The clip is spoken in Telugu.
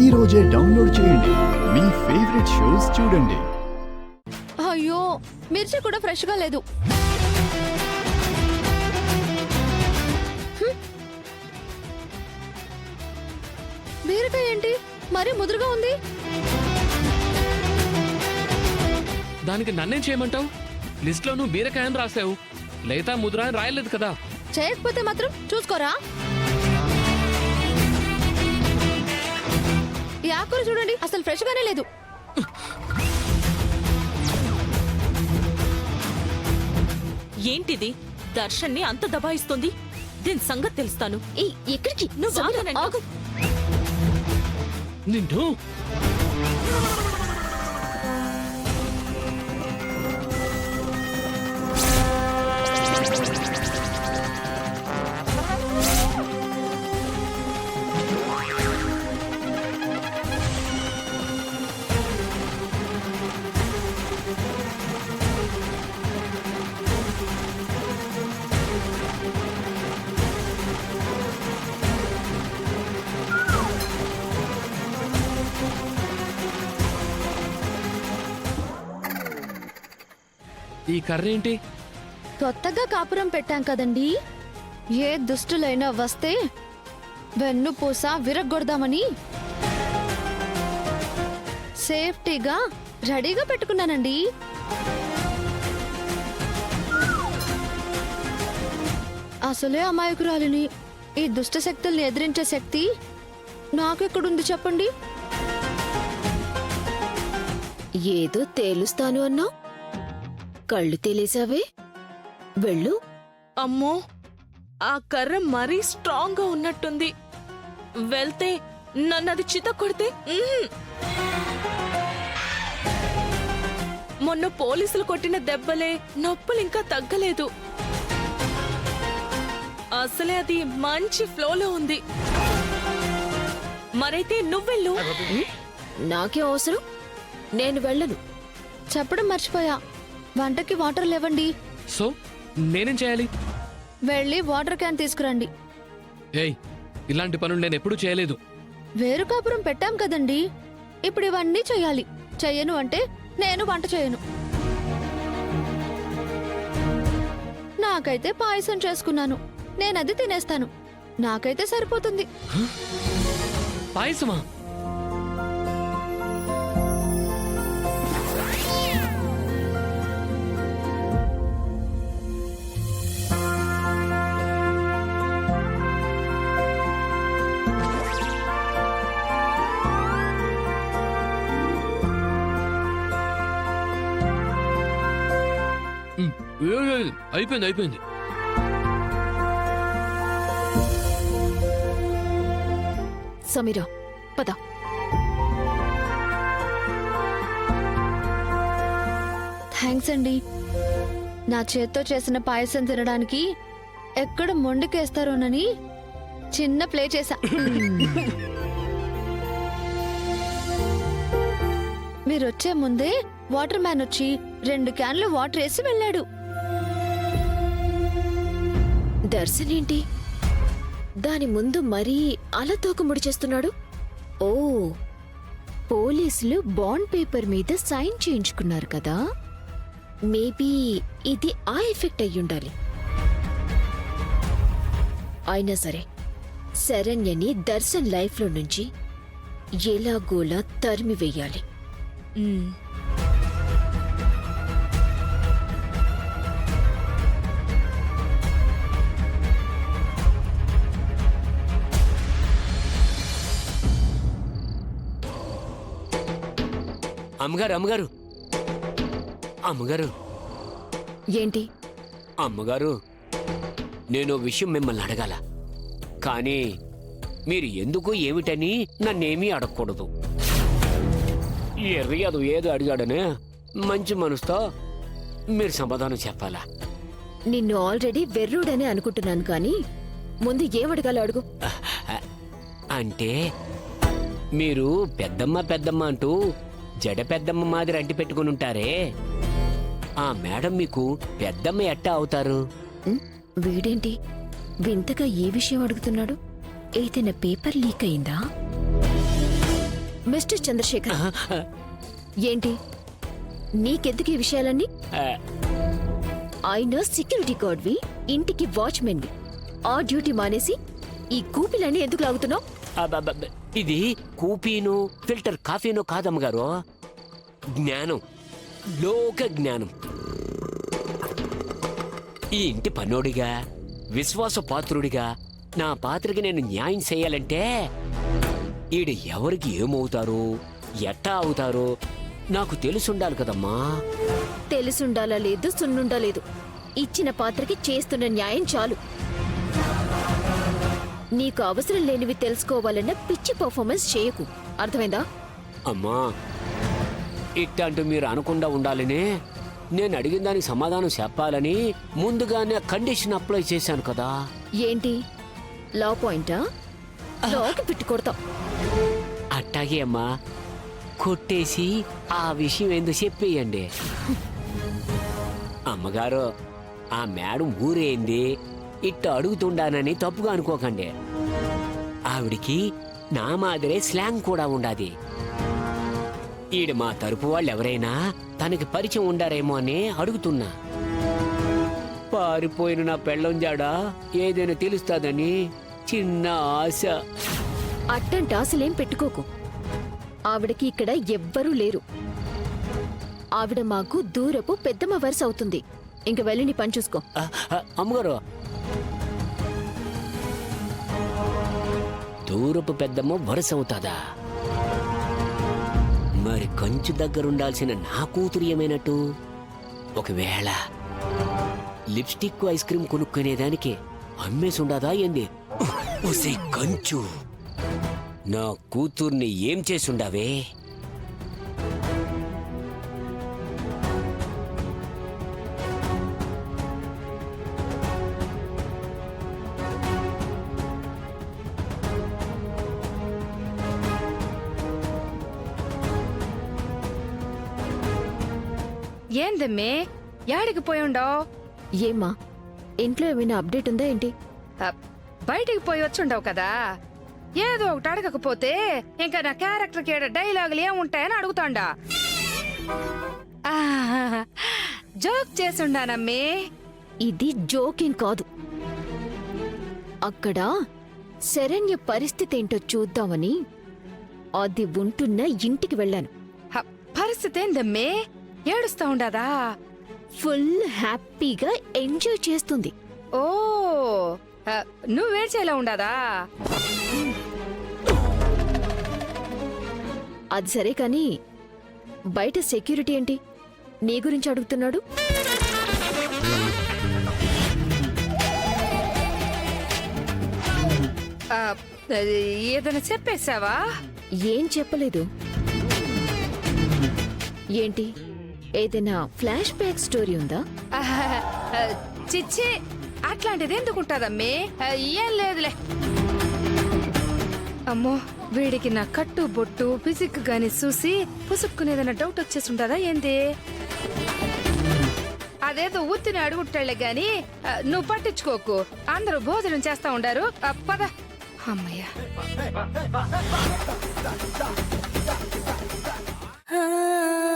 ఈ రోజే డౌన్లోడ్ చేయండి. మీ ఫేవరెట్ షోస్ చూడండి. అయ్యో, మిర్చి కూడా ఫ్రెష్ గా లేదు. బీరకాయ ఏంటి మరీ ముదురుగా ఉంది? దానికి నన్నేం చేయమంటావు? లిస్ట్ లో నువ్వు బీరకాయ అని రాసావు, లేతా ముదురా అని రాయలేదు కదా. చేయకపోతే మాత్రం చూసుకోరా. ఈ ఆకుకూర చూడండి, అసలు ఫ్రెష్ గానే లేదు. ఏంటిది? దర్శన్ని అంత దబాయిస్తుంది. దీని సంగతి తెలుస్తాను. ఎక్కడికి నువ్వు ఆగనండి. నిన్ను ఈ కర్రీ ఏంటి? కొత్తగా కాపురం పెట్టాం కదండి, ఏ దుష్టులైనా వస్తే వెన్ను పూస విరగ్గొడదామని సేఫ్టీగా రెడీగా పెట్టుకున్నానండి. అసలే అమాయకురాలిని. ఈ దుష్ట శక్తుల్ని ఎదిరించే శక్తి నాకెక్కడుంది చెప్పండి? ఏదో తేలుస్తాను అన్నా, కళ్ళు తేలేసావే. వెళ్ళు. అమ్మో, ఆ కర్ర మరీ స్ట్రాంగ్ గా ఉన్నట్టుంది. వెళ్తే నన్నది చిత కొడితే మొన్న పోలీసులు కొట్టిన దెబ్బలే నొప్పులింకా తగ్గలేదు. అసలే అది మంచి ఫ్లోలో ఉంది. మరైతే నువ్వెళ్ళు. నాకేం అవసరం? నేను వెళ్ళను. చెప్పడం మర్చిపోయా, వంటకి వాటర్ లేవండి. సో నేనేం చేయాలి? వెళ్ళి వాటర్ క్యాన్ తీసుకురండి. ఏయ్, ఇలాంటి పనులు నేను ఎప్పుడూ చేయలేదు. వేరు కాపురం పెట్టాం కదండి, ఇప్పుడు ఇవన్నీ చెయ్యాలి. చెయ్యను అంటే నేను వంట చేయను. నాకైతే పాయసం చేసుకున్నాను, నేనది తినేస్తాను. నాకైతే సరిపోతుంది. పాయసమా? అయిపోయింది అయిపోయింది. సమీరా, పద. థ్యాంక్స్ అండి. నా చేత్తో చేసిన పాయసం తినడానికి ఎక్కడ మొండికేస్తారోనని చిన్న ప్లే చేశా. మీరొచ్చే ముందే వాటర్ మ్యాన్ వచ్చి 2 క్యాన్లు వాటర్ వేసి వెళ్ళాడు. దర్శనేంటి దాని ముందు మరీ అలా తోకముడి చేస్తున్నాడు? ఓ, పోలీసులు బాండ్ పేపర్ మీద సైన్ చేయించుకున్నారు కదా. మేబీ ఇది ఆ ఎఫెక్ట్ అయ్యుండాలి. అయినా సరే, శరణ్యని దర్శన్ లైఫ్లో నుంచి ఎలాగోలా తరిమి వెయ్యాలి. అమ్మగారు అమ్మగారు అమ్మగారు ఏంటి? అమ్మగారు, నేను విషయం మిమ్మల్ని అడగాల, కానీ మీరు ఎందుకు ఏమిటని నన్నేమీ అడగకూడదు. ఎర్రియదు ఏదో అడిగాడనే మంచి మనసుతో మీరు సమాధానం చెప్పాలా. నిన్ను ఆల్రెడీ వెర్రుడనే అనుకుంటున్నాను, కానీ ముందు ఏమడగాలో అడుగు. అంటే మీరు పెద్దమ్మ పెద్దమ్మ అంటూ జడ పెద్దమ్మ మాదిరి అంటి పెట్టుకుని ఉంటారే, ఆ మేడం మీకు పెద్దమ్మ ఎట్టా అవుతారు? వీడేంటి వింతగా ఏ విషయం అడుగుతున్నాడు? ఏదైనా పేపర్ లీక్ అయిందా? మిస్టర్ చంద్రశేఖర్, ఏంటి నీకెందుకు ఈ విషయాలన్నీ? ఆయన సెక్యూరిటీ గార్డ్వి, ఇంటికి వాచ్మెన్వి. ఆ డ్యూటీ మానేసి ఈ కూపిలన్నీ ఎందుకు లాగుతున్నావు? అబ్బబ్బబ్బ, ఇది కూపీను ఫిల్టర్ కాఫీను కాదమ్మగారు, జ్ఞానం, లోక జ్ఞానం. ఈ ఇంటి పన్నోడిగా, విశ్వాసపాత్రుడిగా నా పాత్రకి నేను న్యాయం చేయాలంటే ఈడ ఎవరికి ఏమవుతారు, ఎట్టా అవుతారో నాకు తెలుసుండాలి కదమ్మా. తెలుసుండాలా లేదు, సున్నుండా లేదు. ఇచ్చిన పాత్రకి చేస్తున్న న్యాయం చాలు. నీకు అవసరం లేనివి తెలుసుకోవాలన్న పిచ్చి పర్ఫార్మెన్స్ చేయకు, అర్థమైందా? అమ్మా, ఇట్టంటూ మీరు అనకుండా ఉండాలని, నేను అడిగిన దానికి సమాధానం చెప్పాలని ముందుగానే కండిషన్ అప్లై చేశాను కదా. ఏంటి లా పాయింటా? లాకి పెట్టి కొడతాం. అట్టాగే అమ్మా, కొట్టేసి ఆ విషయం ఎందుకు చెప్పేయండి. అమ్మగారు, ఆ మేడం ఊరేంది ఇట్ట అడుగుతుండానని తప్పుగా అనుకోకండి. ఆవిడికి నా మాదిరే స్లాంగ్ కూడా ఉండాది. ఈడ మా తరపు వాళ్ళు ఎవరైనా తనకి పరిచయం ఉండారేమో అని అడుగుతున్నా. పారిపోయిన నా పెళ్ళం జాడా ఏదైనా తెలుస్తాదని చిన్న ఆశ. అట్టంటే అసలేం పెట్టుకోకు. ఆవిడకి ఇక్కడ ఎవ్వరూ లేరు. ఆవిడ మాకు దూరపు పెద్దమ్మ వరుస అవుతుంది. ఇంక వెళ్ళి నీ పని చూసుకో. అమ్మగారు, దూరపు పెద్దమ్మ వరుస అవుతాదా? మరి కంచు దగ్గరుండాల్సిన నా కూతురు ఏమైనట్టు? ఒకవేళ లిప్స్టిక్ ఐస్ క్రీమ్ కొనుక్కునేదానికి అమ్మేసుండదా ఏంది? ఉసే కంచు, నా కూతుర్ని ఏం చేసుండావే? ఏందమ్మే యాడికి పోయుండో? ఏమ్మా, ఇంట్లో ఏమైనా అప్డేట్ ఉందా ఏంటి? బయటికి పోయి వచ్చుండవు కదా. ఏదో ఒకటి అడగకపోతే ఇంకా నా క్యారెక్టర్ కి డైలాగులు ఏముంటాయని అడుగుతాండా. జోక్ చేసుండానమ్మే. ఇది జోకింగ్ కాదు. అక్కడ శరణ్య పరిస్థితి ఏంటో చూద్దామని అది ఉంటున్న ఇంటికి వెళ్ళాను. పరిస్థితి ఏందమ్మే? ఏడుస్తా ఉండదా? ఫుల్ హ్యాపీగా ఎంజాయ్ చేస్తుంది. ఓ, నువ్వేడ్చేలా ఉండదా? అది సరే కాని బయట సెక్యూరిటీ ఏంటి నీ గురించి అడుగుతున్నాడు? ఏదైనా చెప్పేశావా? ఏం చెప్పలేదు. ఏంటి ఏదైనా ఫ్లాష్ బ్యాక్ స్టోరీ ఉందా? చిచ్చి, అట్లాంటిది ఎందుకుంటాదమ్మే? ఏం లేదులే. అమ్మో, వీడికి నా కట్టు బొట్టు ఫిజిక్ గాని చూసి పుసుక్కునేదన్న డౌట్ వచ్చేసి ఉంటదా ఏంది? అదేదో ఉత్తిని అడుగుట్టాళ్లే గాని నువ్వు పట్టించుకోకు. అందరూ భోజనం చేస్తా ఉండారు. పద. అమ్మయ్యా. ఆ